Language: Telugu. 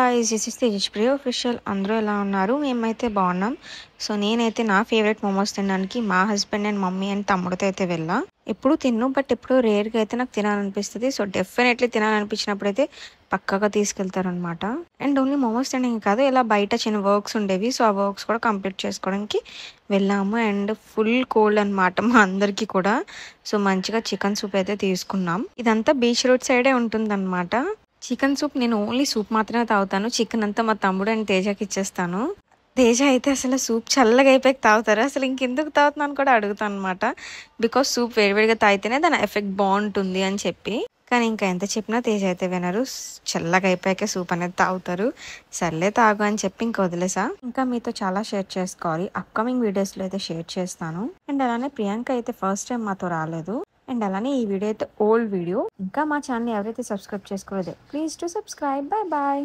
Guys, this is Tejaspriya official. అందరూ ఎలా ఉన్నారు? మేమైతే బాగున్నాం. సో నేనైతే నా ఫేవరెట్ మోమోస్ తినడానికి మా హస్బెండ్ అండ్ మమ్మీ అండ్ తమ్ముడితో అయితే వెళ్ళా. ఎప్పుడు తిన్ను, బట్ ఎప్పుడు రేర్గా అయితే నాకు తినాలనిపిస్తుంది. సో డెఫినెట్లీ తినాలనిపించినప్పుడు అయితే పక్కగా తీసుకెళ్తారనమాట. అండ్ ఓన్లీ మోమోస్ తినడానికి కాదు, ఇలా బయట చిన్న వర్క్స్ ఉండేవి. సో ఆ వర్క్స్ కూడా కంప్లీట్ చేసుకోవడానికి వెళ్ళాము. అండ్ ఫుల్ కోల్డ్ అనమాట మా అందరికీ కూడా. సో మంచిగా చికెన్ సూప్ అయితే తీసుకున్నాం. ఇదంతా బీచ్ రోడ్ సైడే ఉంటుందన్నమాట. చికెన్ సూప్ నేను ఓన్లీ సూప్ మాత్రమే తాగుతాను. చికెన్ అంతా మా తమ్ముడు అండ్ తేజకి ఇచ్చేస్తాను. తేజ అయితే అసలు సూప్ చల్లగా అయిపోయి తాగుతారు, అసలు ఇంకెందుకు తాగుతున్నాను కూడా అడుగుతాను అనమాట. బికాస్ సూప్ వేడివేడిగా తాగితేనే దాని ఎఫెక్ట్ బాగుంటుంది అని చెప్పి. కానీ ఇంకా ఎంత చెప్పినా తేజ అయితే వినరు. చల్లగా అయిపోయాక సూప్ అనేది తాగుతారు. సర్లే తాగు అని చెప్పి ఇంకా వదిలేసా. ఇంకా మీతో చాలా షేర్ చేసుకోవాలి, అప్కమింగ్ వీడియోస్లో అయితే షేర్ చేస్తాను. అండ్ అలానే ప్రియాంక అయితే ఫస్ట్ టైం మాతో రాలేదు. అండ్ అలానే ఈ వీడియో అయితే ఓల్డ్ వీడియో. ఇంకా మా ఛానల్ ఎవరైతే సబ్స్క్రైబ్ చేసుకోలేదో please to subscribe. Bye bye.